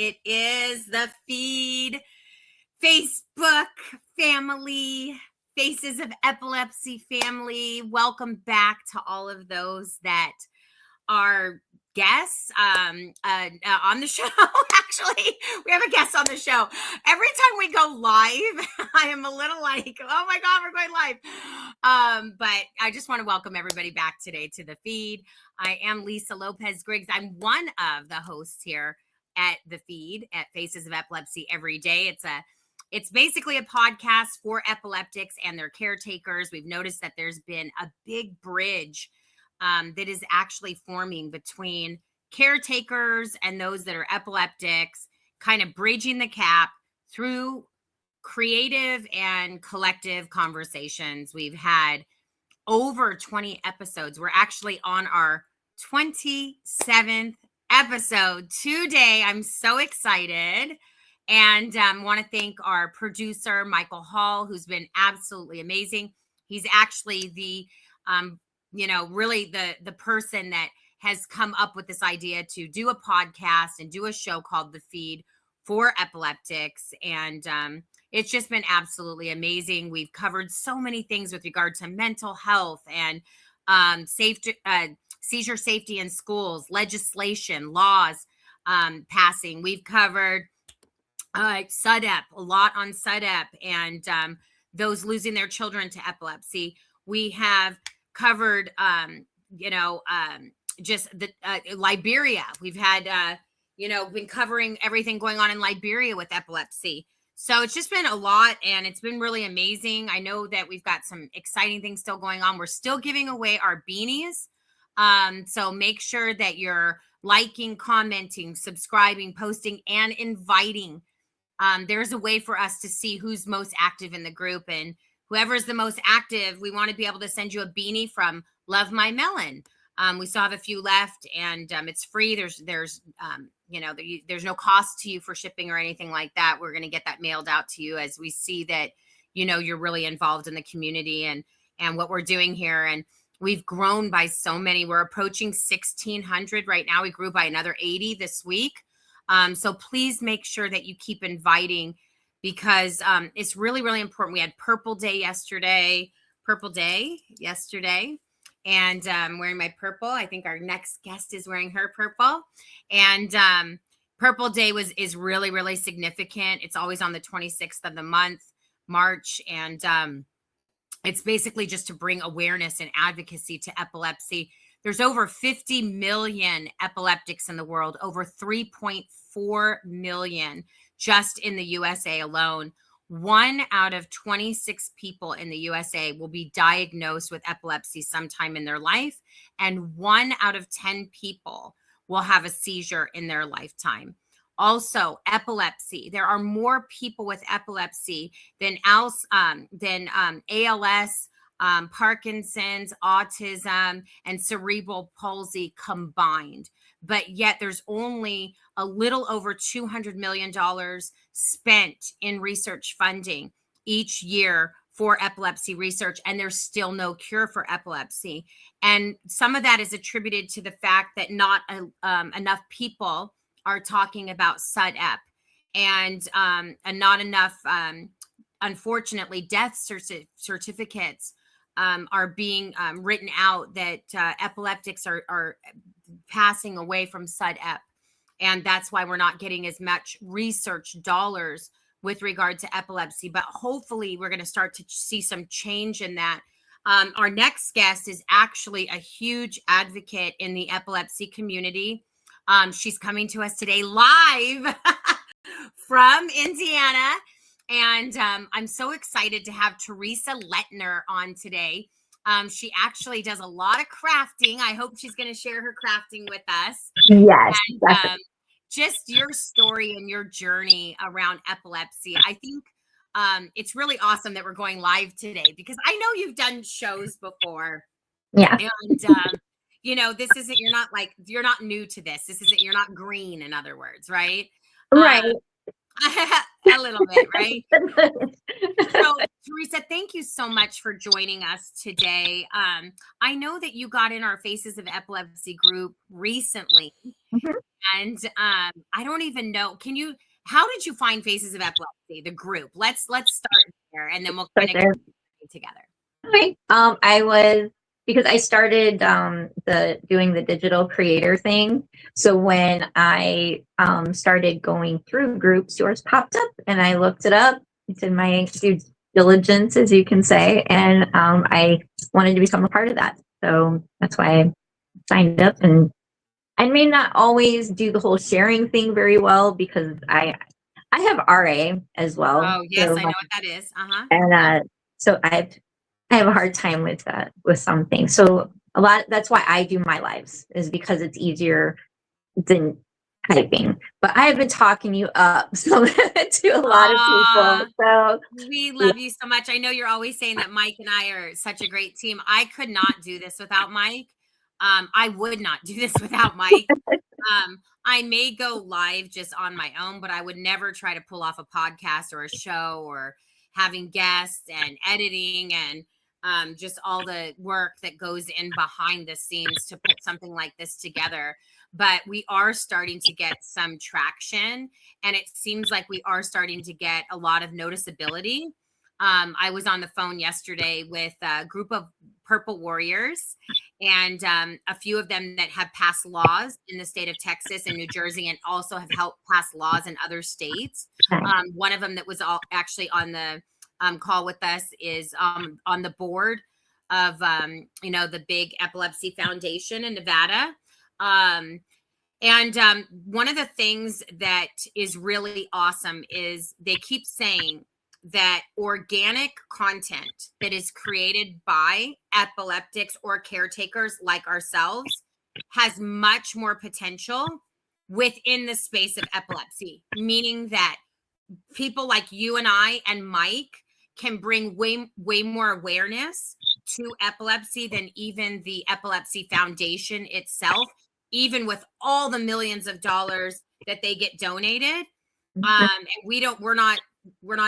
It is the F.E.E.D Facebook family, Faces of Epilepsy family. Welcome back to all of those that are guests on the show. Actually, we have a guest on the show. Every time we go live, I am a little like, oh my God, we're going live. But I just want to welcome everybody back today to the F.E.E.D. I am Lisa Lopez-Griggs. I'm one of the hosts here at the F.E.E.D at Faces of Epilepsy every day. It's basically a podcast for epileptics and their caretakers. We've noticed that there's been a big bridge that is actually forming between caretakers and those that are epileptics, kind of bridging the gap through creative and collective conversations. We've had over 20 episodes. We're actually on our 27th episode today. I'm so excited. And want to thank our producer, Michael Hall, who's been absolutely amazing. He's actually the really the person that has come up with this idea to do a podcast and do a show called The F.E.E.D for epileptics. And it's just been absolutely amazing. We've covered so many things with regard to mental health and safety, seizure safety in schools, legislation, laws passing. We've covered SUDEP, a lot on SUDEP and those losing their children to epilepsy. We have covered, just the Liberia. We've had, been covering everything going on in Liberia with epilepsy. So it's just been a lot and it's been really amazing. I know that we've got some exciting things still going on. We're still giving away our beanies. So make sure that you're liking, commenting, subscribing, posting, and inviting. There's a way for us to see who's most active in the group, and whoever's the most active, we want to be able to send you a beanie from Love My Melon. We still have a few left, and it's free. There's no cost to you for shipping or anything like that. We're going to get that mailed out to you as we see that, you're really involved in the community and what we're doing here. And we've grown by so many. We're approaching 1,600 right now. We grew by another 80 this week. So please make sure that you keep inviting because it's really, really important. We had Purple Day yesterday, and I'm wearing my purple. I think our next guest is wearing her purple. And Purple Day is really, really significant. It's always on the 26th of the month, March. And it's basically just to bring awareness and advocacy to epilepsy. There's over 50 million epileptics in the world, over 3.4 million just in the USA alone. 1 out of 26 people in the USA will be diagnosed with epilepsy sometime in their life, and 1 out of 10 people will have a seizure in their lifetime. Also, epilepsy. There are more people with epilepsy than ALS, Parkinson's, autism, and cerebral palsy combined. But yet there's only a little over $200 million spent in research funding each year for epilepsy research, and there's still no cure for epilepsy. And some of that is attributed to the fact that not enough people are talking about SUDEP, and not enough, unfortunately, death certificates are being written out that epileptics are passing away from SUDEP. And that's why we're not getting as much research dollars with regard to epilepsy. But hopefully we're going to start to see some change in that. Our next guest is actually a huge advocate in the epilepsy community. She's coming to us today live from Indiana. And I'm so excited to have Theresa Letner on today. She actually does a lot of crafting. I hope she's going to share her crafting with us. Yes. And just your story and your journey around epilepsy. I think it's really awesome that we're going live today because I know you've done shows before. Yeah. And, this isn't, you're not new to this. You're not green, in other words, right? Right. A little bit, right? So, Theresa, thank you so much for joining us today. I know that you got in our Faces of Epilepsy group recently, Mhm. and I don't even know. How did you find Faces of Epilepsy, the group? Let's start there, and then we'll kind of Start get together. Okay. I was because I started the doing the digital creator thing. So when I started going through groups, yours popped up, and I looked it up. It's in my due diligence, as you can say, and I wanted to become a part of that. So that's why I signed up, and I may not always do the whole sharing thing very well because I have RA as well. Oh, yes, I know what that is. And Yep. so I have a hard time with that with some things. So a lot that's why I do my lives is because it's easier than typing. But I have been talking you up so to a lot of people. So We yeah. love you so much. I know you're always saying that Mike and I are such a great team. I could not do this without Mike. I would not do this without Mike. I may go live just on my own, but I would never try to pull off a podcast or a show or having guests and editing and just all the work that goes in behind the scenes to put something like this together. But we are starting to get some traction, and it seems like we are starting to get a lot of noticeability. I was on the phone yesterday with a group of Purple Warriors, and a few of them that have passed laws in the state of Texas and New Jersey, and also have helped pass laws in other states. One of them that was actually on the call with us is on the board of the big epilepsy foundation in Nevada. And one of the things that is really awesome is they keep saying that organic content that is created by epileptics or caretakers like ourselves has much more potential within the space of epilepsy, meaning that people like you and I and Mike can bring way more awareness to epilepsy than even the Epilepsy Foundation itself, even with all the millions of dollars that they get donated. And we're not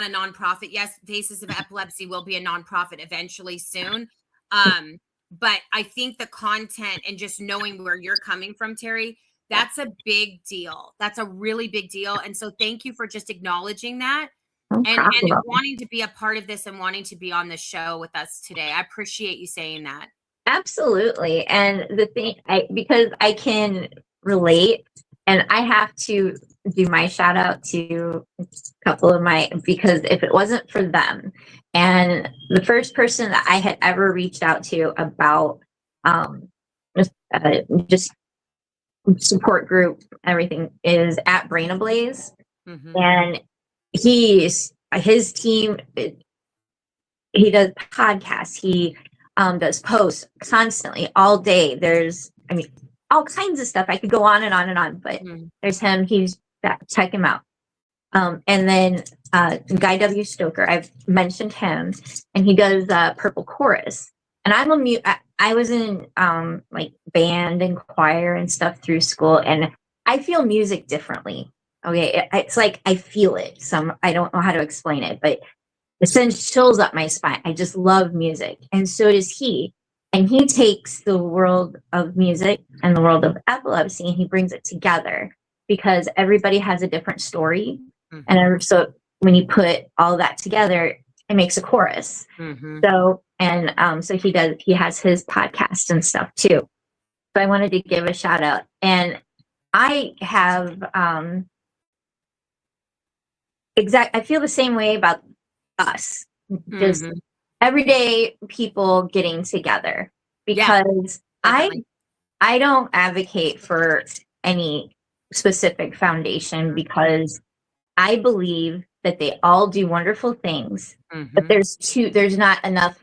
a nonprofit. Yes, Faces of Epilepsy will be a nonprofit eventually soon. But I think the content and just knowing where you're coming from, Terry, that's a big deal. That's a really big deal. And so thank you for just acknowledging that No and problem. wanting to be a part of this and wanting to be on the show with us today. I appreciate you saying that. Absolutely. And the thing because I can relate and I have to do my shout out to a couple of because if it wasn't for them and the first person that I had ever reached out to about just support group, everything is at Brain Ablaze. Mm-hmm. And his team, he does podcasts, he does posts constantly all day. There's all kinds of stuff. I could go on and on and on, but there's him. Check him out. And then Guy W. Stoker, I've mentioned him, and he does Purple Chorus. And I'm a mute. I was in like band and choir and stuff through school, and I feel music differently. Okay, it's like I feel it. I don't know how to explain it, but it sends chills up my spine. I just love music, and so does he. And he takes the world of music and the world of epilepsy, and he brings it together because everybody has a different story. Mm-hmm. And so when you put all that together, it makes a chorus. Mm-hmm. So he has his podcast and stuff too. So I wanted to give a shout out. And I have I feel the same way about us. Just everyday people getting together because I don't advocate for any specific foundation because I believe that they all do wonderful things, but there's not enough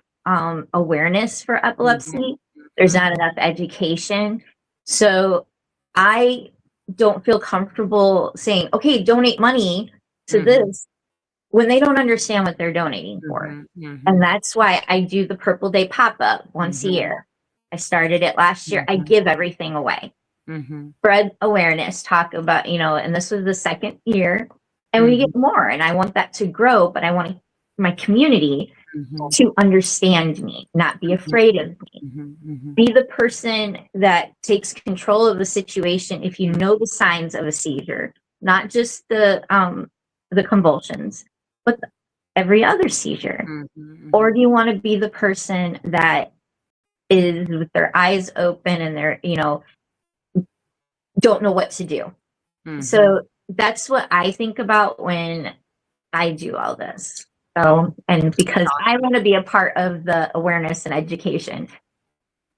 awareness for epilepsy. There's not enough education. So I don't feel comfortable saying, okay, donate money to this when they don't understand what they're donating for. And that's why I do the Purple Day pop-up once a year. I started it last year. I give everything away. Spread awareness, talk about, and this was the second year. and we get more, and I want that to grow, but I want my community to understand me, not be afraid of me. Be the person that takes control of the situation if you know the signs of a seizure, not just the convulsions, but every other seizure. Or do you want to be the person that is with their eyes open and they're, don't know what to do? So that's what I think about when I do all this. So, and because I want to be a part of the awareness and education,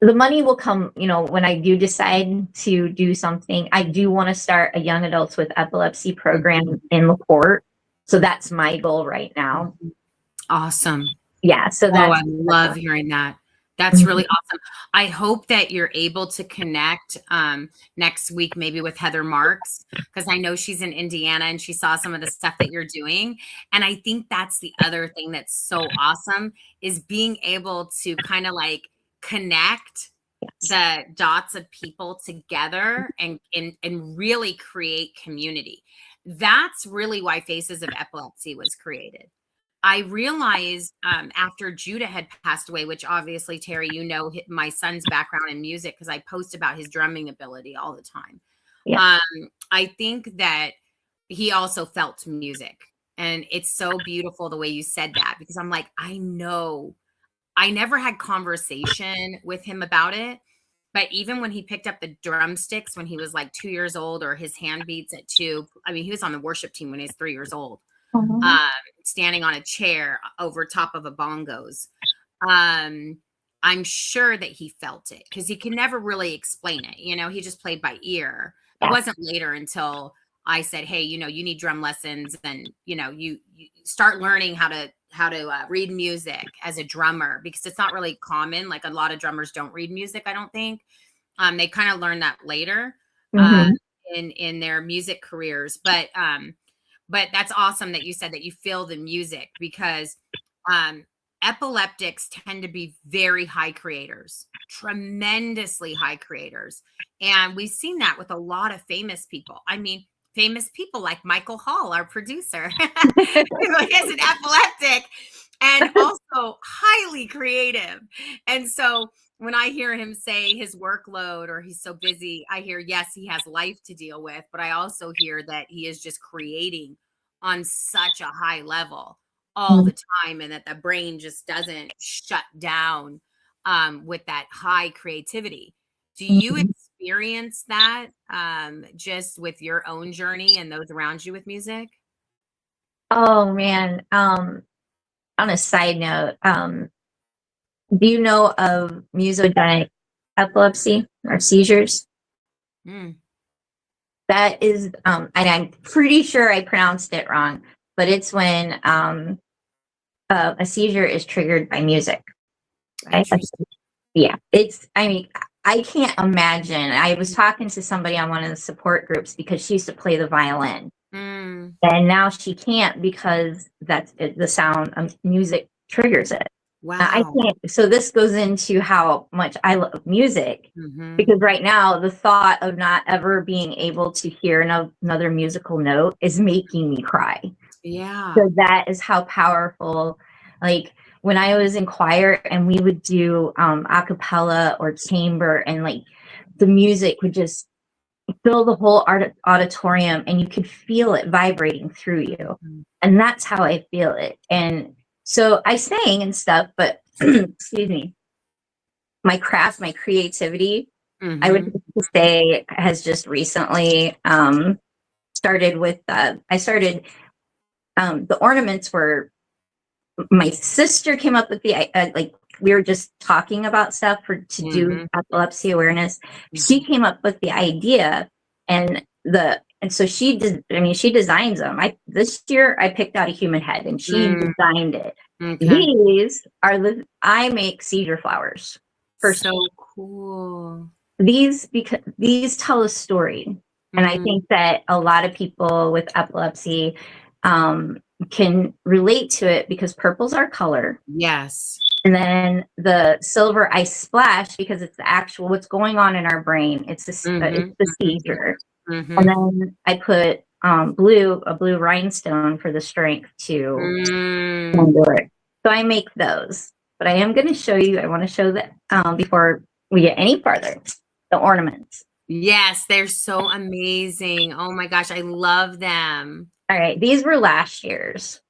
the money will come, when I do decide to do something. I do want to start a young adults with epilepsy program in LaPorte. So that's my goal right now. Awesome. Yeah. So I love hearing that. That's really awesome. I hope that you're able to connect next week, maybe with Heather Marks, because I know she's in Indiana and she saw some of the stuff that you're doing. And I think that's the other thing that's so awesome is being able to kind of like connect the dots of people together and really create community. That's really why Faces of Epilepsy was created. I realized after Judah had passed away, which obviously, Terry, my son's background in music because I post about his drumming ability all the time. Yeah. I think that he also felt music. And it's so beautiful the way you said that, because I'm like, I know I never had conversation with him about it. But even when he picked up the drumsticks when he was like 2 years old, or his hand beats at 2, I mean, he was on the worship team when he was 3 years old. Standing on a chair over top of a bongos. I'm sure that he felt it because he can never really explain it. He just played by ear. It wasn't later until I said, hey, you need drum lessons, and, you start learning how to read music as a drummer, because it's not really common. Like, a lot of drummers don't read music, I don't think. They kind of learn that later in their music careers. But that's awesome that you said that you feel the music, because epileptics tend to be very high creators, tremendously high creators. And we've seen that with a lot of famous people. I mean, famous people like Michael Hall, our producer, who is an epileptic and also highly creative. And so when I hear him say his workload or he's so busy, I hear, yes, he has life to deal with, but I also hear that he is just creating on such a high level all the time, and that the brain just doesn't shut down with that high creativity. Do you experience that just with your own journey and those around you with music? Oh man. On a side note, do you know of musogenic epilepsy or seizures? That is, and I'm pretty sure I pronounced it wrong, but it's when a seizure is triggered by music. Right? Yeah, I can't imagine. I was talking to somebody on one of the support groups because she used to play the violin. And now she can't because that's the sound of music triggers it. Wow. I can't. So this goes into how much I love music, because right now the thought of not ever being able to hear another musical note is making me cry. Yeah. So that is how powerful. Like, when I was in choir and we would do a cappella or chamber, and like the music would just fill the whole auditorium and you could feel it vibrating through you. And that's how I feel it. And so I sang and stuff, but excuse me, my craft, my creativity, I would say, has just recently started with, the ornaments were, my sister came up with the, like, we were just talking about stuff to do epilepsy awareness. She came up with the idea, and so she did. I mean, she designs them. This year I picked out a human head, and she designed it. These are I make seizure flowers. So cool. Because these tell a story, and I think that a lot of people with epilepsy can relate to it, because purple's our color. Yes. And then the silver I splash because it's the actual what's going on in our brain. It's the seizure. And then I put a blue rhinestone for the strength to endure it. So I make those. But I am going to show you, I want to show that before we get any farther, the ornaments. Yes, they're so amazing. Oh my gosh, I love them. All right, these were last year's.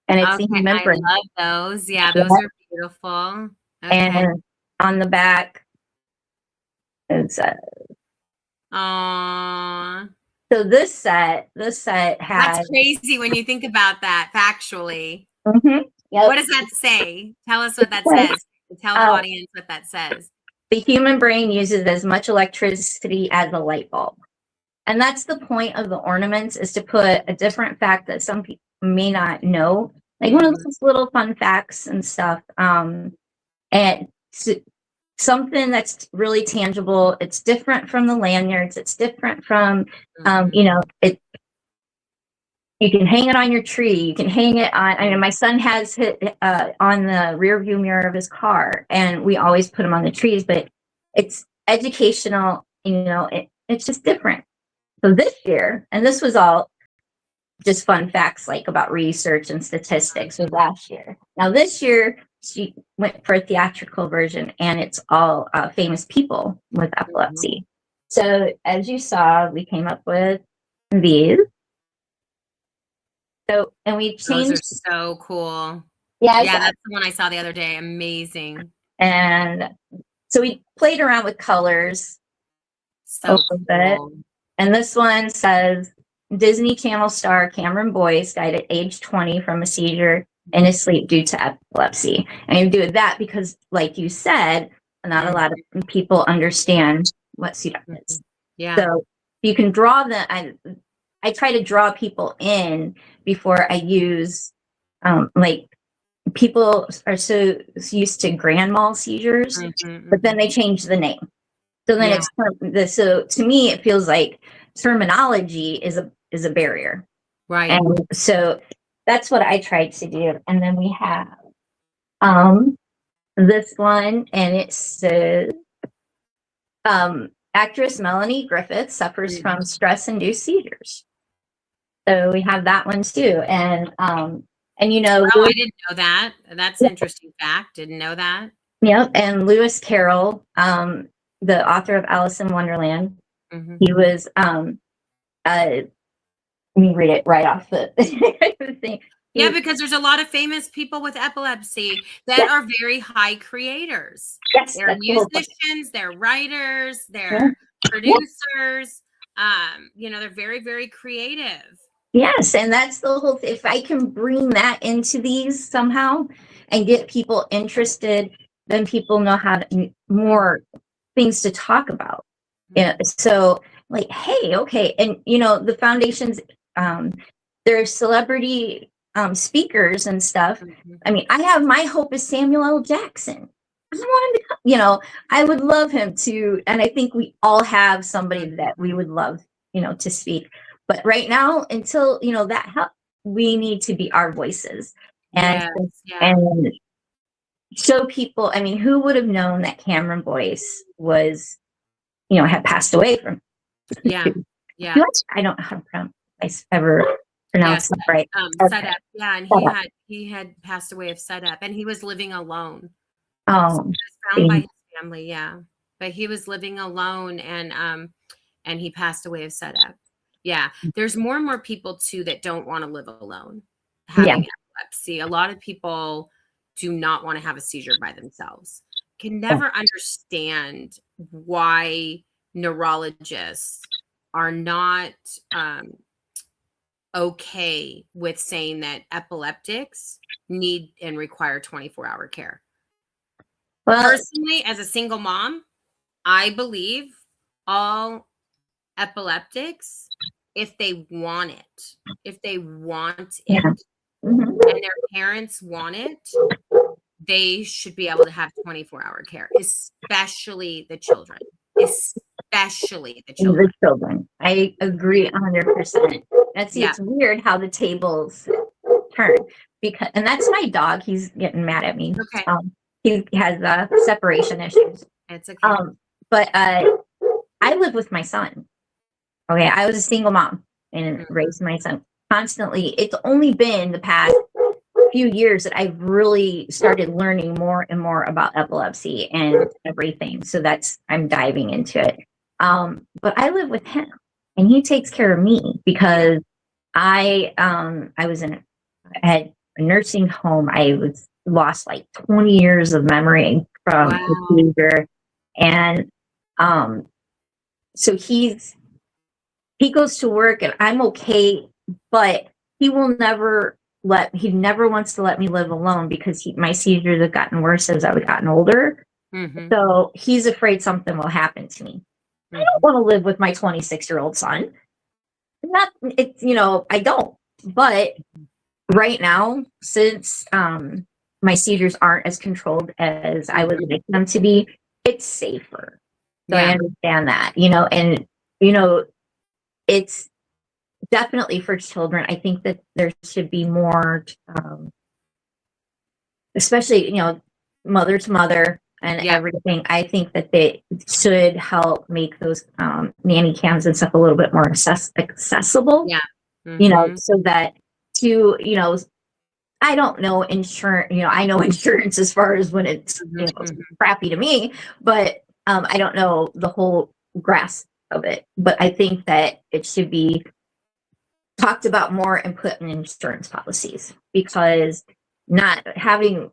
And it's Okay, the human I brain. love those. Yeah, those are beautiful. Okay. And on the back, it's Aww. so this set has. That's crazy when you think about that factually. Yep. What does that say? Tell us what that says. Tell the audience what that says. The human brain uses as much electricity as a light bulb. And that's the point of the ornaments, is to put a different fact that some people may not know. Like one of those little fun facts and stuff. And something that's really tangible. It's different from the lanyards. It's different from, it. You can hang it on your tree. You can hang it on. I mean, my son has it on the rear view mirror of his car, and we always put them on the trees. But it's educational. It's just different. So this year, and this was all just fun facts like about research and statistics, was last year. Now this year, she went for a theatrical version, and it's all famous people with epilepsy. So as you saw, we came up with these. So, and we changed. Those are so cool. Yeah, that's the one I saw the other day. Amazing. And so we played around with colors a little bit. And this one says, Disney Channel star Cameron Boyce died at age 20 from a seizure in his sleep due to epilepsy. And you do that because, like you said, not a lot of people understand what SUDEP is. Yeah. So you can draw I try to draw people in before I use, like, people are so used to grand mal seizures, but then they change the name. So then so to me, it feels like terminology is a barrier. Right. And so that's what I tried to do. And then we have this one, and it says, actress Melanie Griffith suffers from stress-induced seizures. So we have that one too. And I didn't know that. That's an interesting fact. Didn't know that. Yep. And Lewis Carroll, the author of Alice in Wonderland, he was, let me read it right off the thing. Yeah, because there's a lot of famous people with epilepsy that are very high creators. Yes, they're musicians, they're writers, they're producers. They're very, very creative. Yes, and that's the whole thing. If I can bring that into these somehow and get people interested, then people know how to more things to talk about. So like, hey, okay, and the foundations, they're celebrity speakers and stuff. I mean, I have my hope is Samuel L. Jackson. I want him to, I would love him to, and I think we all have somebody that we would love, to speak. But right now, until that help, we need to be our voices and show people. I mean, who would have known that Cameron Boyce was, had passed away from? Yeah. I don't know how to pronounce. I ever pronounce it right. SUDEP. Yeah, and he had passed away of SUDEP, and he was living alone. Oh, so he was found by his family. Yeah, but he was living alone, and he passed away of SUDEP. Yeah, there's more and more people too that don't want to live alone, having epilepsy. A lot of people do not want to have a seizure by themselves. Can never understand why neurologists are not okay with saying that epileptics need and require 24-hour care. Well, personally, as a single mom, I believe all epileptics, if they want it, and their parents want it, they should be able to have 24-hour care, especially the children. I agree 100%. It's weird how the tables turn, and that's my dog. He's getting mad at me. Okay. He has separation issues. It's okay. But I live with my son. Okay, I was a single mom. and raised my son constantly. It's only been the past few years that I've really started learning more and more about epilepsy and everything. So I'm diving into it. But I live with him and he takes care of me because I was at a nursing home. I was lost like 20 years of memory from Wow. a seizure. And so he goes to work and I'm okay, but he never wants to let me live alone because my seizures have gotten worse as I've gotten older. Mm-hmm. So he's afraid something will happen to me. I don't want to live with my 26-year-old son. Not it's I don't. But right now, since my seizures aren't as controlled as I would like them to be, it's safer. So I Yeah. understand that, and it's definitely for children. I think that there should be more, especially, mother to mother and Yeah. everything. I think that they should help make those nanny cams and stuff a little bit more accessible, Yeah. Mm-hmm. so that I don't know insurance, I know insurance as far as when it's, Mm-hmm. crappy to me, but I don't know the whole grasp of it. But I think that it should be talked about more and put in insurance policies because not having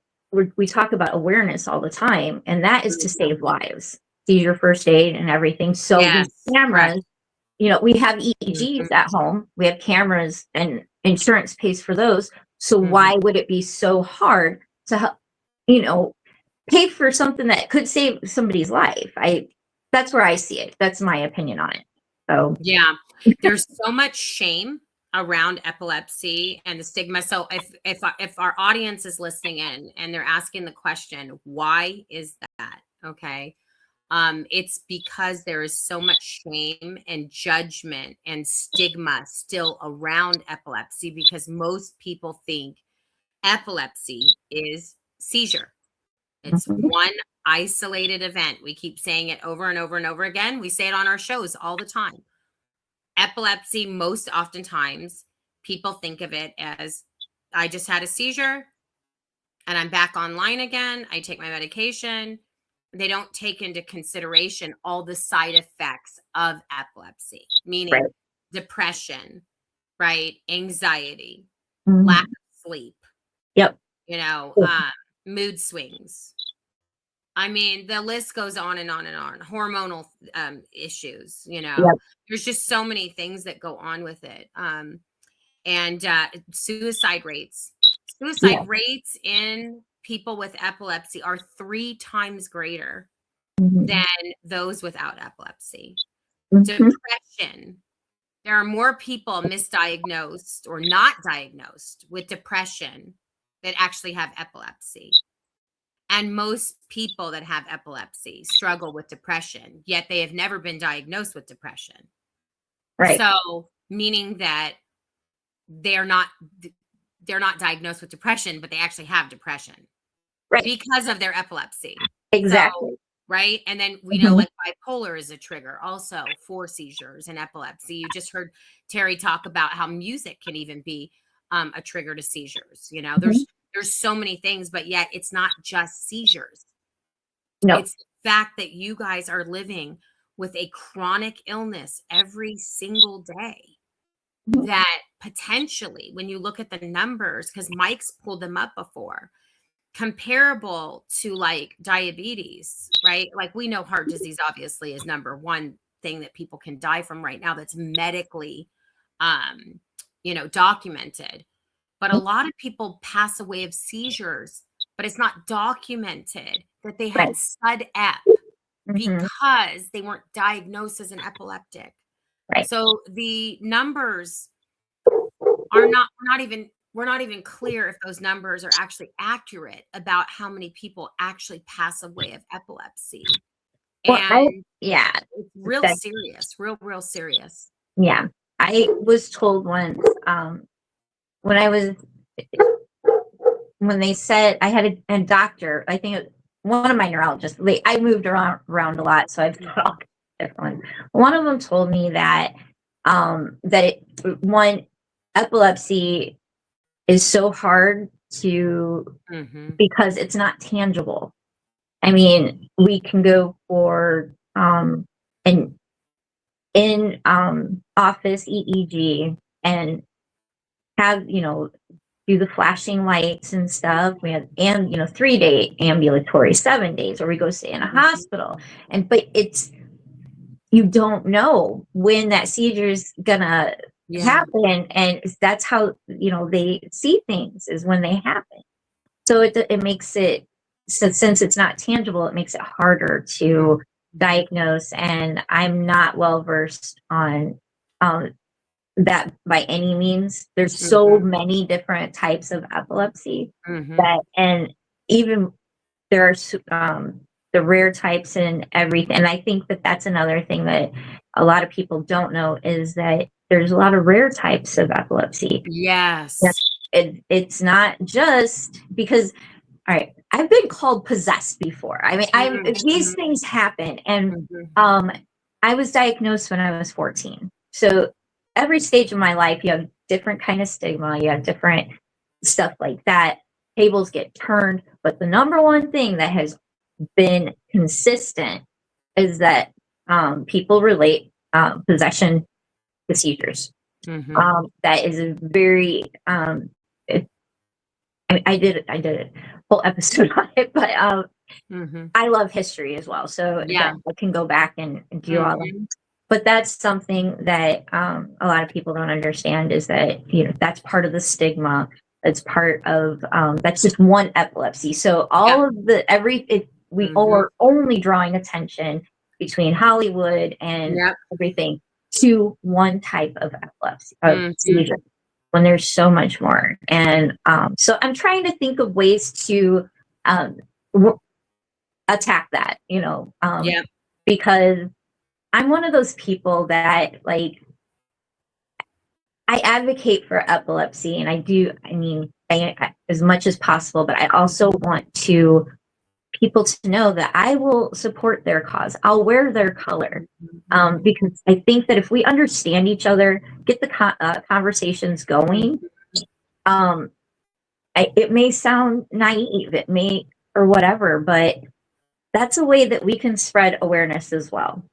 we talk about awareness all the time, and that is to save lives, seizure first aid and everything. So these Yes. Correct. cameras, we have EEGs at home, we have cameras, and insurance pays for those. So why would it be so hard to help, pay for something that could save somebody's life? That's where I see it. That's my opinion on it. So Yeah. There's so much shame around epilepsy and the stigma. So if our audience is listening in and they're asking the question, why is that? Okay. It's because there is so much shame and judgment and stigma still around epilepsy because most people think epilepsy is seizure. It's mhm, one isolated event. We keep saying it over and over and over again. We say it on our shows all the time. Epilepsy, most oftentimes, people think of it as I just had a seizure and I'm back online again. I take my medication. They don't take into consideration all the side effects of epilepsy, right. meaning depression, right? Anxiety, lack Mhm. of sleep, Yep. you know, mood swings. I mean, the list goes on and on and on. Hormonal issues, Yep. there's just so many things that go on with it. And suicide rates. Yeah. Suicide rates in people with epilepsy are 3 times greater Mhm. than those without epilepsy. Mhm. Depression. There are more people misdiagnosed or not diagnosed with depression that actually have epilepsy. And most people that have epilepsy struggle with depression, yet they have never been diagnosed with depression. Right. So, meaning that they're not they're not diagnosed with depression, but they actually have depression Right. because of their epilepsy. So, Exactly. right? And then we know Mhm. like bipolar is a trigger also for seizures and epilepsy. You just heard Terry talk about how music can even be a trigger to seizures. Mhm. There's so many things, but yet it's not just seizures. No. It's the fact that you guys are living with a chronic illness every single day Mhm. that potentially, when you look at the numbers, because Mike's pulled them up before, comparable to like diabetes, right? Like we know heart disease obviously is number one thing that people can die from right now that's medically documented. But a lot of people pass away of seizures, but it's not documented that they had Right. SUD-EP Mhm. because they weren't diagnosed as an epileptic. Right. So the numbers are not we're not even clear if those numbers are actually accurate about how many people actually pass away of epilepsy. Well, And yeah. it's real That, serious, real serious. yeah. I was told once, when I was when they said I had a doctor, I think one of my neurologists. I moved around a lot, so I've got all different ones. One of them told me that one, epilepsy is so hard to, because it's not tangible. I mean, we can go for an in office EEG and have, do the flashing lights and stuff. We had, and 3-day ambulatory, 7 days, or we go stay in a hospital. But you don't know when that seizure is gonna happen, and that's how they see things, is when they happen. So it makes it, so since it's not tangible, it makes it harder to diagnose. And I'm not well versed on that by any means. There's so many different types of epilepsy that, and even there are the rare types and everything. And I think that that's another thing that a lot of people don't know, is that there's a lot of rare types of epilepsy. Yes. It's not just because, all right, I've been called possessed before. I mean, these things happen. And I was diagnosed when I was 14. So every stage of my life, you have different kind of stigma, you have different stuff like that. Tables get turned. But the number one thing that has been consistent is that people relate possession to seizures. That is a very I did a whole episode on it, but I love history as well, so I can go back and do all that. But that's something that a lot of people don't understand, is that that's part of the stigma. It's part of that's just one epilepsy. So all of we are only drawing attention between Hollywood and everything to one type of epilepsy, of seizure, when there's so much more. And so I'm trying to think of ways to attack that, because I'm one of those people that, like, I advocate for epilepsy, and I as much as possible, but I also want people to know that I will support their cause. I'll wear their color, because I think that if we understand each other, get the conversations going, it may sound naive, it may, or whatever, but that's a way that we can spread awareness as well.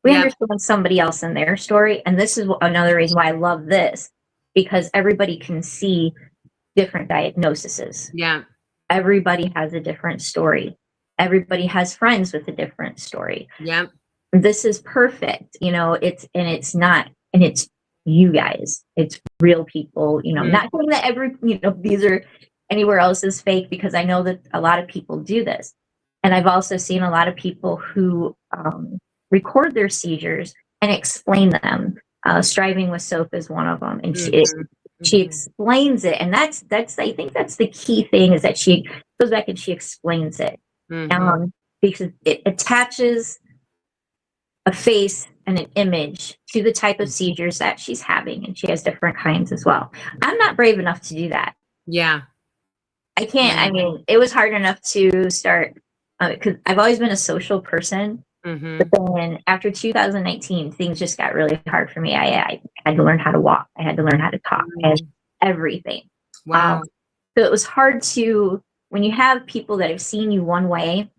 We understand somebody else in their story, and this is another reason why I love this, because everybody can see different diagnoses. Everybody has a different story. Everybody has friends with a different story. This is perfect. It's you guys. It's real people. Not saying that these are anywhere else is fake, because I know that a lot of people do this, and I've also seen a lot of people who record their seizures and explain them. Striving with Soap is one of them, and she explains it, and that's I think that's the key thing, is that she goes back and she explains it, because it attaches a face and an image to the type of seizures that she's having, and she has different kinds as well. I'm not brave enough to do that. I can't. I mean, it was hard enough to start, because I've always been a social person. But then after 2019, things just got really hard for me. I had to learn how to walk. I had to learn how to talk. I had everything. Wow. So it was hard when you have people that have seen you one way,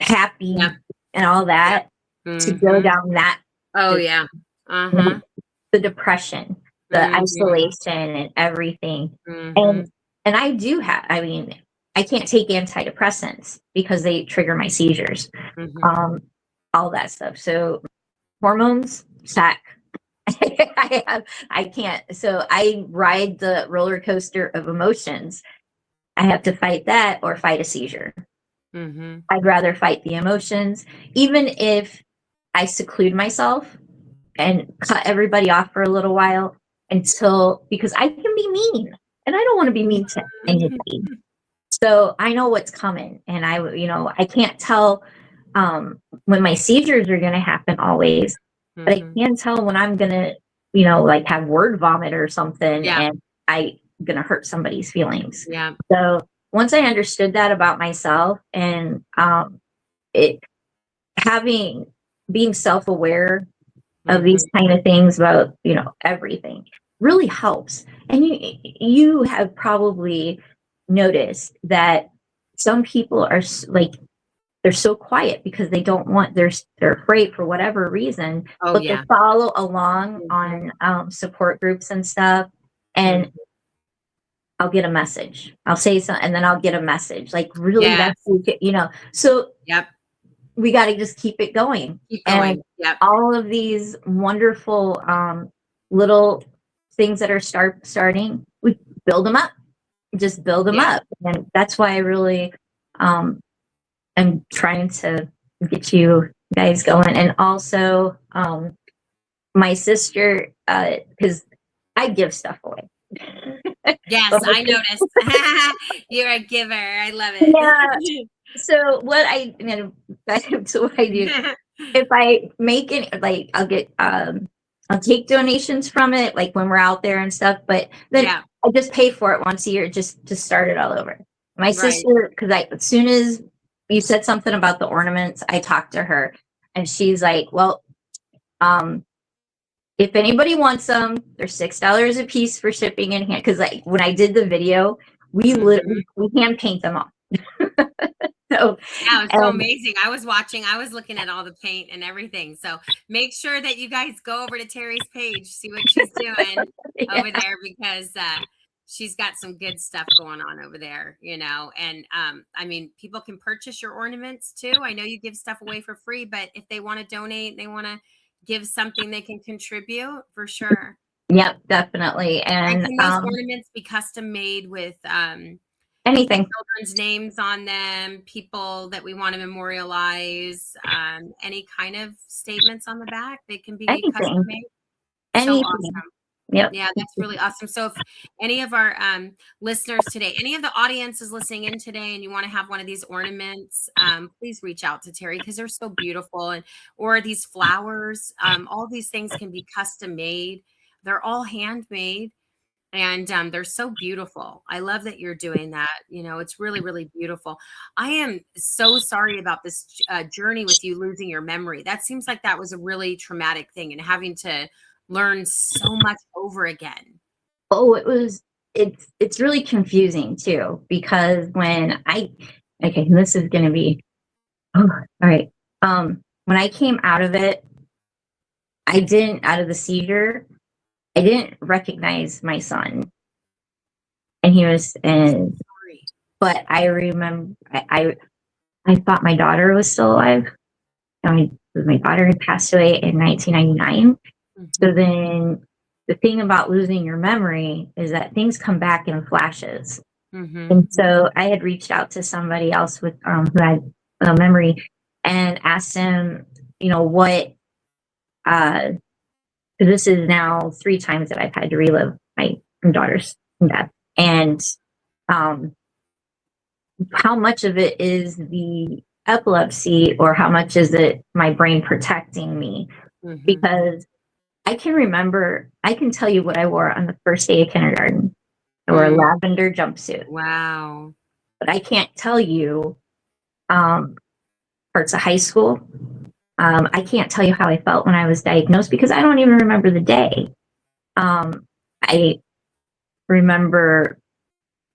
happy and all that, to go down that. The depression, the isolation, and everything. And I do have, I can't take antidepressants because they trigger my seizures, all that stuff. So hormones, sack. I can't. So I ride the roller coaster of emotions. I have to fight that or fight a seizure. I'd rather fight the emotions, even if I seclude myself and cut everybody off for a little while, because I can be mean, and I don't want to be mean to anybody. So I know what's coming, and I can't tell when my seizures are going to happen always, but I can tell when I'm going to, like, have word vomit or something, and I'm going to hurt somebody's feelings. So once I understood that about myself, and being self-aware of Mm-hmm. these kind of things about, everything really helps. And you have probably noticed that some people are like, they're so quiet because they don't want, they're afraid for whatever reason, Oh, but they yeah. follow along Mm-hmm. on support groups and stuff. And Mm-hmm. I'll get a message. I'll say something and then I'll get a message. Like, really, Yes. that's, so Yep. we got to just keep it going. Keep And going. Yep. all of these wonderful little things that are starting, we build them up, just build them Yeah. up. And that's why I really am trying to get you guys going. And also, my sister, because I give stuff away. Yes, But my I noticed. You're a giver. I love Yeah. it. So so what I do, if I make it, like, I'll take donations from it, like when we're out there and stuff, but then Yeah. I just pay for it once a year just to start it all over. My Right. sister, because as soon as you said something about the ornaments, I talked to her and she's like, well, um, if anybody wants them, they're $6 a piece for shipping and hand. Because, like, when I did the video, Mhm. we hand paint them all. So, Yeah, it's so amazing. I was watching, I was looking at all the paint and everything. So make sure that you guys go over to Terry's page, see what she's doing yeah, over there, because she's got some good stuff going on over there, And I mean, people can purchase your ornaments too. I know you give stuff away for free, but if they want to donate, they want to give something, they can contribute for sure. yep, definitely. And And can those ornaments be custom made with anything, children's names on them, people that we want to memorialize, any kind of statements on the back? They can be custom anything, made. So anything. awesome. Yep. Yeah, that's really awesome. So if any of our listeners today, any of the audience is listening in today and you want to have one of these ornaments, please reach out to Terry because they're so beautiful. Or these flowers, all these things can be custom made. They're all handmade. And they're so beautiful. I love that you're doing that. It's really, really beautiful. I am so sorry about this journey with you losing your memory. That seems like that was a really traumatic thing, and having to learn so much over again. Oh, it's really confusing too, because okay, this is going to be, oh, all right. When I came out of it, out of the seizure, I didn't recognize my son. And Sorry. but I remember, I thought my daughter was still alive. My daughter had passed away in 1999. So Mhm. then the thing about losing your memory is that things come back in flashes. Mhm. And so I had reached out to somebody else with who had a memory and asked him, what, 'cause this is now 3 times that I've had to relive my daughter's death. And um, how much of it is the epilepsy or how much is it my brain protecting me? Mhm. Because I can tell you what I wore on the first day of kindergarten. I wore a Mm. lavender jumpsuit, Wow. but I can't tell you um, parts of high school. I can't tell you how I felt when I was diagnosed because I don't even remember the day. I remember,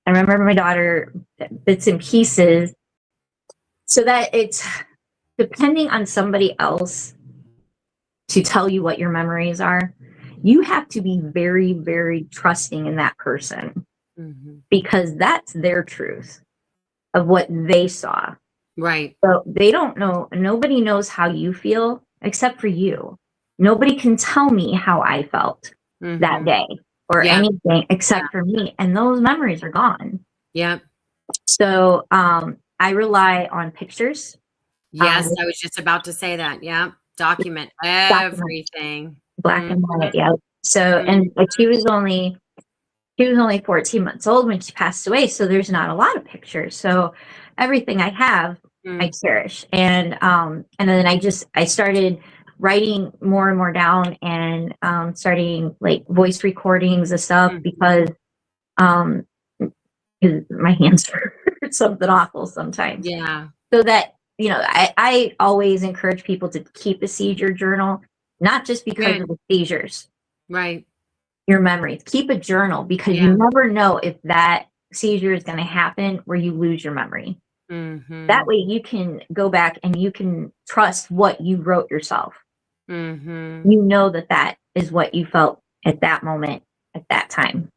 I remember my daughter bits and pieces, so that it's depending on somebody else to tell you what your memories are. You have to be very, very trusting in that person Mhm. because that's their truth of what they saw. Right. So they don't know, nobody knows how you feel except for you. Nobody can tell me how I felt that Mhm. day or Yeah. anything Yeah. except for me. And those memories are gone. Yeah. So I rely on pictures, Yes, with I was just about to say that. Yeah. Document document, everything. black Mhm. and white. Yeah. So, Mhm. and like she was only 14 months old when she passed away, so there's not a lot of pictures. So everything I have, I Mm. cherish. And then I started writing more and more down and starting like voice recordings of stuff Mhm. because um 'cause my hands hurt something awful sometimes. Yeah. So that, I always encourage people to keep a seizure journal not just because Good. of the seizures, Right. your memories. Keep a journal because Yeah. you never know if that seizure is going to happen where you lose your memory. That way you can go back and you can trust what you wrote yourself. You know that that is what you felt at that moment, at that time.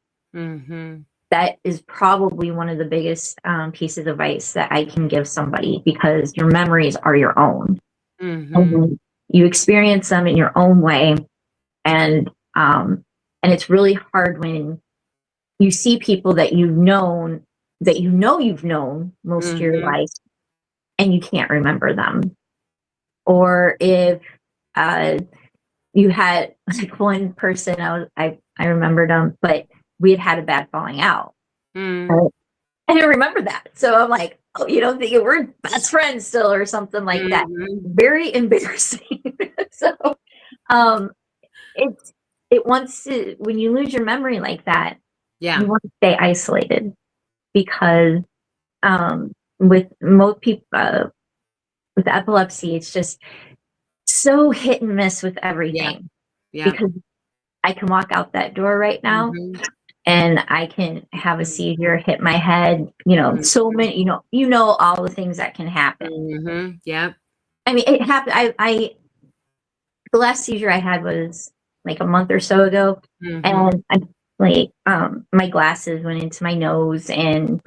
That is probably one of the biggest pieces of advice that I can give somebody, because your memories are your own. And you experience them in your own way. And it's really hard when you see people that you've known, you've known most of your life, and you can't remember them. Or if you had like one person, I remembered them, but we had a bad falling out. I didn't remember that. So I'm like, oh, you don't think we're best friends still or something like that. Very embarrassing. So it wants to, when you lose your memory like that, you want to stay isolated, because with most people with epilepsy, it's just so hit and miss with everything. Because I can walk out that door right now and I can have a seizure, hit my head, so many, all the things that can happen. Yep. I mean, it happened. The last seizure I had was like a month or so ago, and my glasses went into my nose, and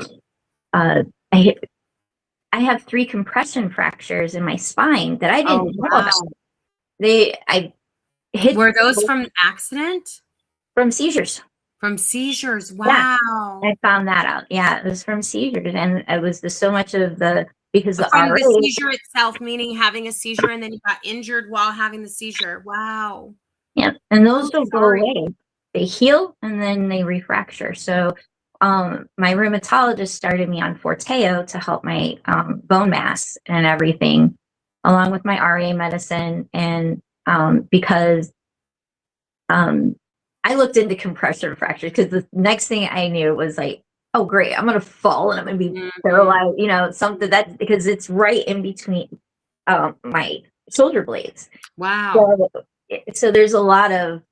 I have 3 compression fractures in my spine that I didn't know about. Were those from accident? From seizures. From seizures. Wow. Yeah, I found that out. Yeah, it was from seizures, and it was so much of because the from RA, the seizure itself, meaning having a seizure and then you got injured while having the seizure. Wow. Yeah, and those don't go away. They heal and then they refracture. So my rheumatologist started me on Forteo to help my bone mass and everything, along with my RA medicine. And because I looked into compression fractures, because the next thing I knew was like, oh great, I'm gonna fall and I'm gonna be paralyzed, something that, because it's right in between my shoulder blades. Wow. So there's a lot of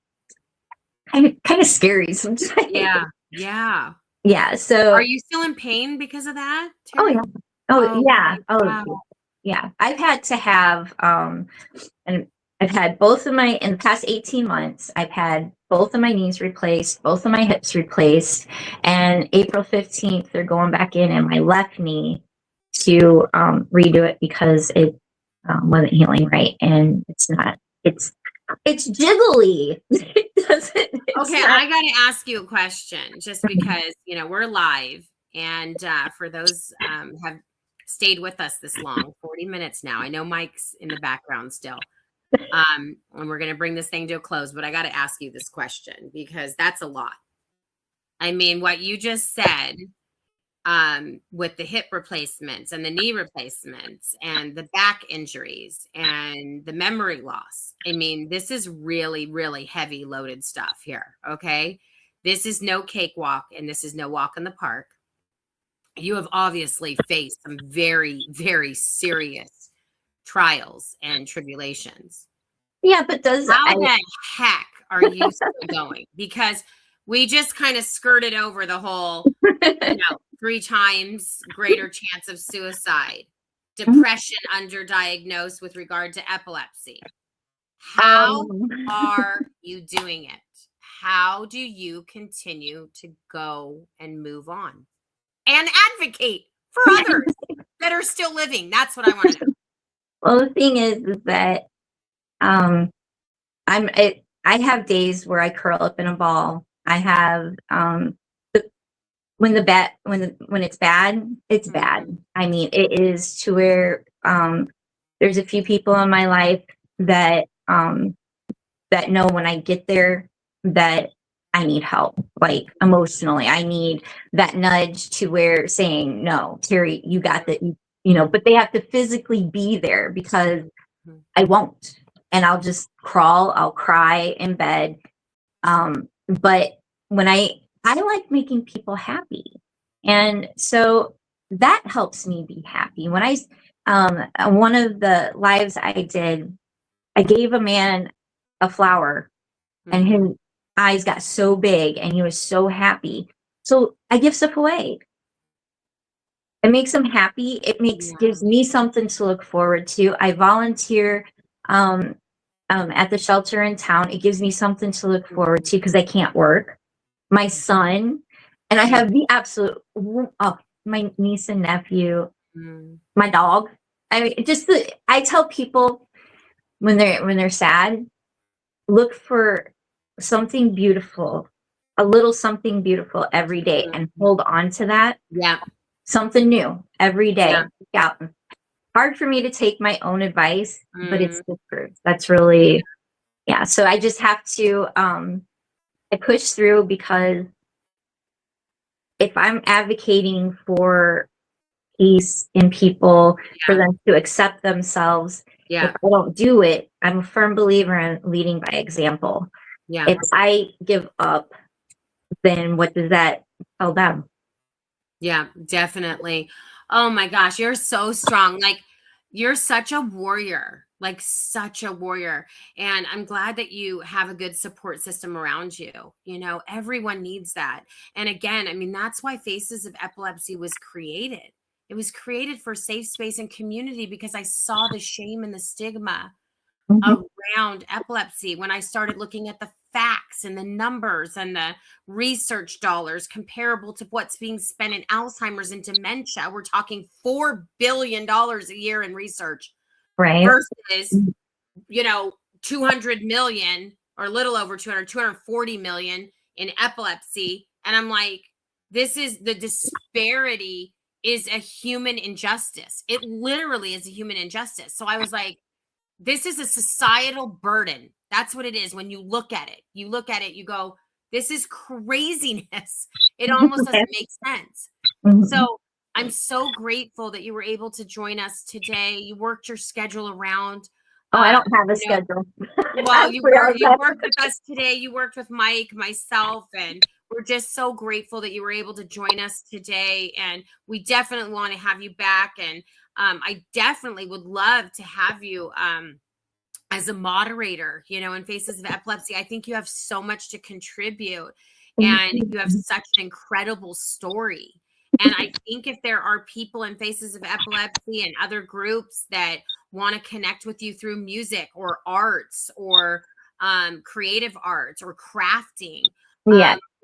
kind of scary sometimes. Yeah. So are you still in pain because of that, Terry? Yeah. Wow. Yeah. I've had to have and I've had both of my, in the past 18 months, I've had both of my knees replaced, both of my hips replaced, and April 15th they're going back in my left knee to redo it because it wasn't healing right, and it's jiggly. I got to ask you a question, just because we're live, and for those have stayed with us this long, 40 minutes now. I know Mike's in the background still, and we're going to bring this thing to a close, but I got to ask you this question because that's a lot. I mean, what you just said, with the hip replacements and the knee replacements and the back injuries and the memory loss. I mean, this is really, really heavy loaded stuff here. Okay. This is no cakewalk, and this is no walk in the park. You have obviously faced some very, very serious trials and tribulations. Yeah, but how the heck are you still going? Because we just kind of skirted over the whole, 3 times greater chance of suicide, depression underdiagnosed with regard to epilepsy. How are you doing it? How do you continue to go and move on and advocate for others that are still living? That's what I want to know. Well, the thing is that I have days where I curl up in a ball. I have when it's bad, it's bad. I mean, it is to where there's a few people in my life that that know when I get there that I need help, like emotionally. I need that nudge to where saying, no, Terry, you got that, but they have to physically be there, because I won't. And I'll just crawl, I'll cry in bed. But when I like making people happy. And so that helps me be happy. When one of the lives I did, I gave a man a flower and his eyes got so big and he was so happy. So I give stuff away. It makes him happy. It gives me something to look forward to. I volunteer at the shelter in town. It gives me something to look forward to because I can't work. My son, and I have the absolute, my niece and nephew, my dog. I mean, I tell people when they're sad, look for something beautiful, a little something beautiful every day, and hold on to that. Yeah. Something new every day. Yeah. Hard for me to take my own advice, but it's the truth. That's really, yeah. So I just have to, I push through because if I'm advocating for peace in people, for them to accept themselves, if I don't do it, I'm a firm believer in leading by example. If I give up, then what does that tell them? Yeah, definitely. Oh my gosh, you're so strong. Like, you're such a warrior, like such a warrior. And I'm glad that you have a good support system around you. You know, everyone needs that. And again, I mean, that's why Faces of Epilepsy was created. It was created for safe space and community because I saw the shame and the stigma around epilepsy when I started looking at the facts and the numbers and the research dollars comparable to what's being spent in Alzheimer's and dementia. We're talking $4 billion a year in research, right? Versus, 200 million or a little over 240 million in epilepsy. And I'm like, the disparity is a human injustice. It literally is a human injustice. So I was like, this is a societal burden. That's what it is. When you look at it, you go, this is craziness. It almost doesn't make sense. So I'm so grateful that you were able to join us today. You worked your schedule around. Oh, I don't have a schedule. Well, you worked with us today. You worked with Mike, myself, and we're just so grateful that you were able to join us today. And we definitely want to have you back. And I definitely would love to have you as a moderator, in Faces of Epilepsy. I think you have so much to contribute and you have such an incredible story. And I think if there are people in Faces of Epilepsy and other groups that want to connect with you through music or arts or creative arts or crafting,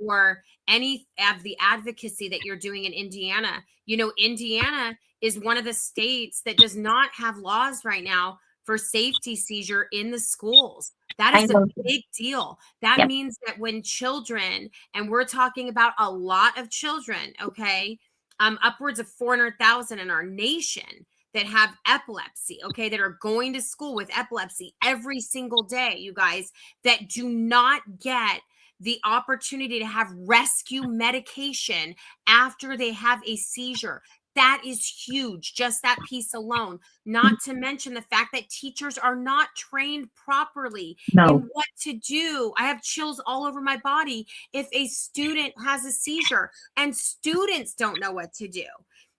or any of the advocacy that you're doing in Indiana, Indiana is one of the states that does not have laws right now for safety seizure in the schools. That is a big deal. That means that when children, and we're talking about a lot of children, okay, upwards of 400,000 in our nation that have epilepsy, okay, that are going to school with epilepsy every single day, you guys, that do not get the opportunity to have rescue medication after they have a seizure. That is huge, just that piece alone. Not to mention the fact that teachers are not trained properly in what to do. I have chills all over my body if a student has a seizure, and students don't know what to do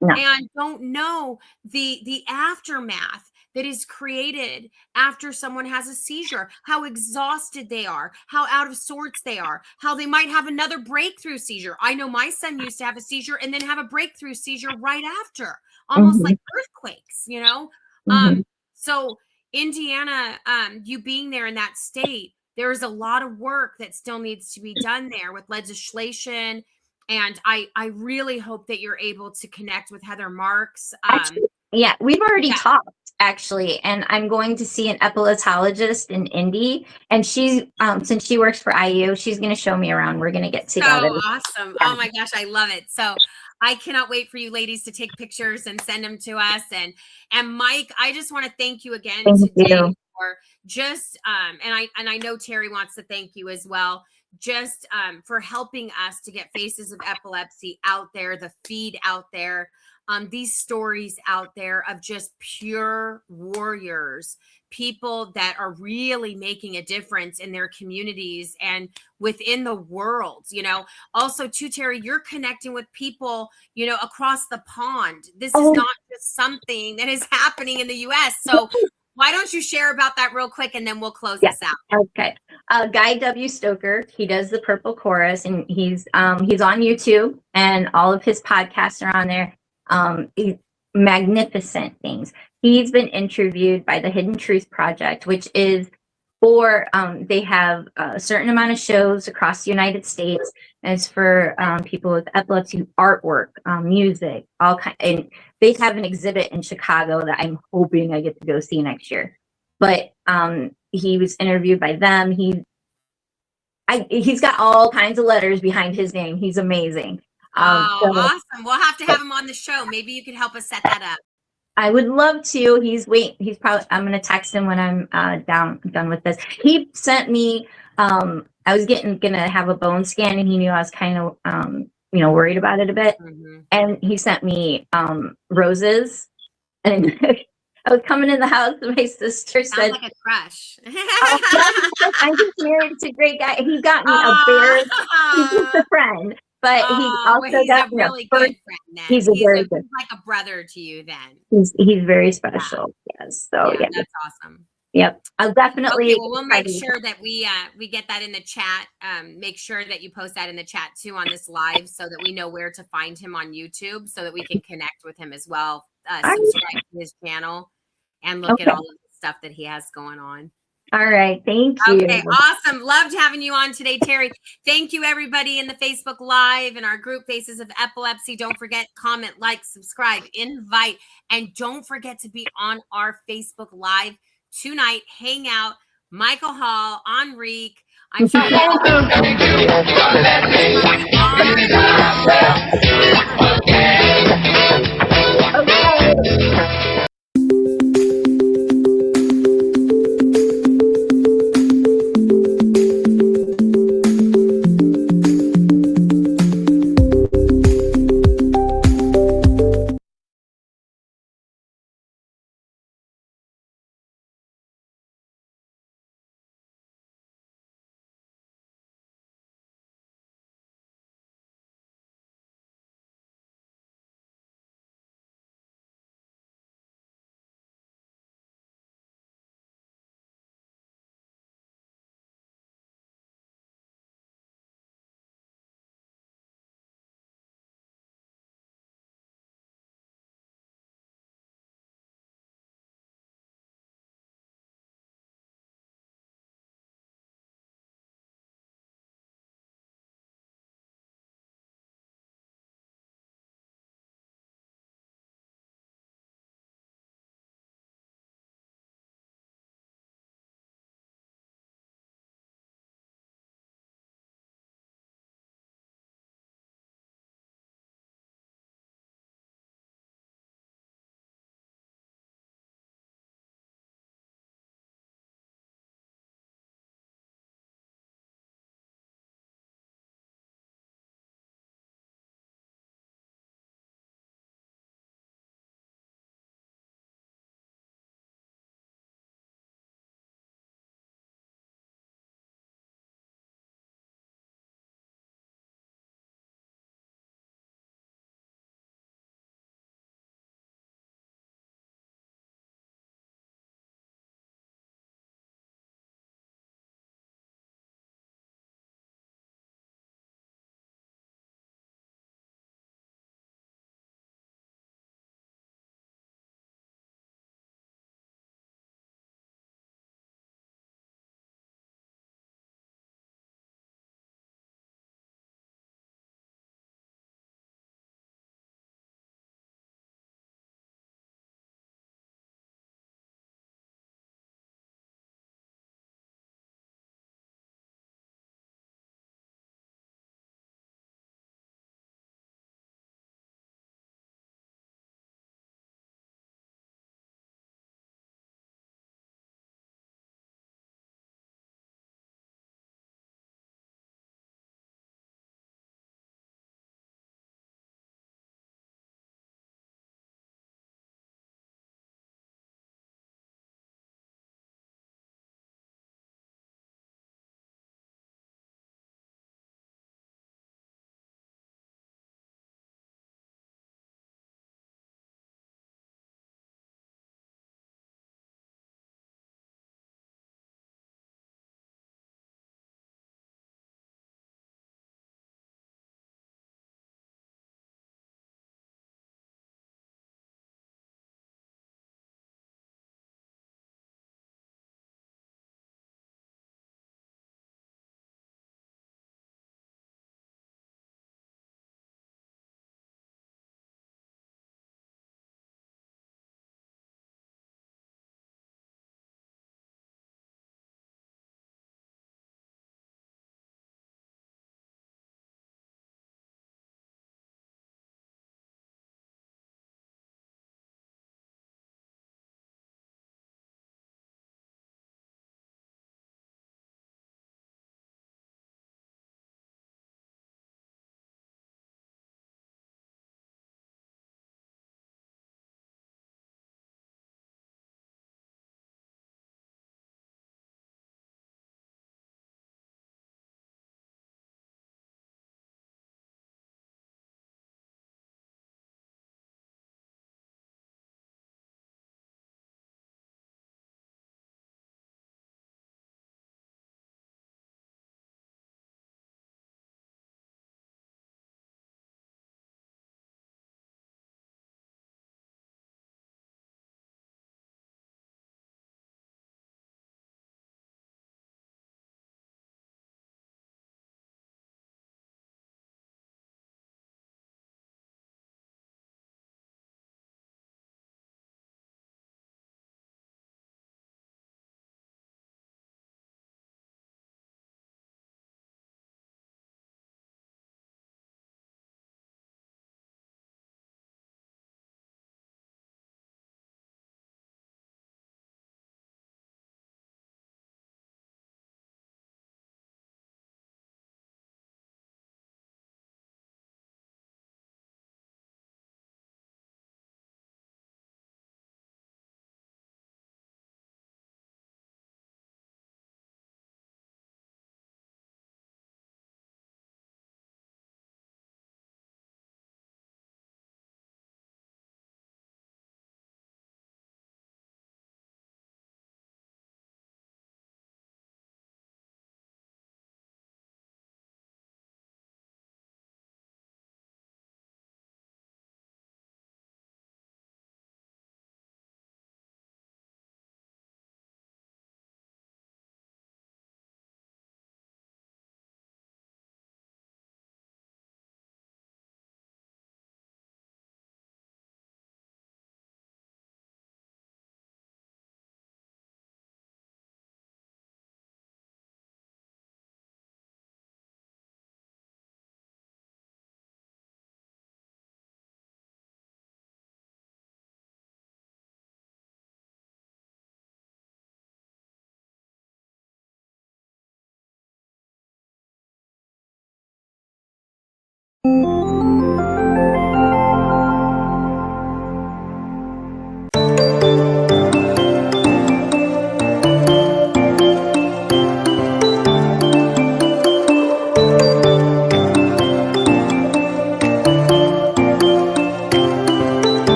and don't know the aftermath that is created after someone has a seizure, how exhausted they are, how out of sorts they are, how they might have another breakthrough seizure. I know my son used to have a seizure and then have a breakthrough seizure right after, almost like earthquakes, So Indiana, you being there in that state, there is a lot of work that still needs to be done there with legislation. And I really hope that you're able to connect with Heather Marks. Yeah, we've already talked actually, and I'm going to see an epileptologist in Indy, and she's since she works for IU, she's going to show me around. We're going to get together. So awesome. Oh my gosh, I love it. So I cannot wait for you ladies to take pictures and send them to us. And Mike, I just want to thank you again today for just and I know Terry wants to thank you as well, just for helping us to get Faces of Epilepsy out there, the feed out there, these stories out there of just pure warriors, people that are really making a difference in their communities and within the world. Also too, Terry, you're connecting with people, across the pond. This is not just something that is happening in the US. So Why don't you share about that real quick, and then we'll close this out. Okay. Guy W. Stoker, he does the Purple Chorus, and he's on YouTube, and all of his podcasts are on there. He's magnificent things. He's been interviewed by the Hidden Truth Project, which is for they have a certain amount of shows across the United States, and it's for people with epilepsy, artwork, music, all kind. And they have an exhibit in Chicago that I'm hoping I get to go see next year. But he was interviewed by them. He's got all kinds of letters behind his name. He's amazing. So, awesome. We'll have to have him on the show. Maybe you could help us set that up. I would love to. He's probably, I'm going to text him when I'm done with this. He sent me, I was going to have a bone scan, and he knew I was kind of, worried about it a bit. Mm-hmm. And he sent me roses, and I was coming in the house, and my sister said, like a crush. I'm just married to a great guy. He got me a bear. He's just a friend. But he's also got a really good friend then. He's like a brother to you then. He's very special. Yeah. Yes. So yeah. That's awesome. Yep. I'll definitely. Okay, well, we'll make sure that we get that in the chat. Make sure that you post that in the chat too on this live, so that we know where to find him on YouTube, so that we can connect with him as well. Subscribe to his channel and look at all of the stuff that he has going on. All right. Thank you. Okay. Awesome. Loved having you on today, Terry. Thank you, everybody in the Facebook Live and our group Faces of Epilepsy. Don't forget, comment, like, subscribe, invite, and don't forget to be on our Facebook Live tonight. Hang out. Michael Hall, Enrique. I'm sure.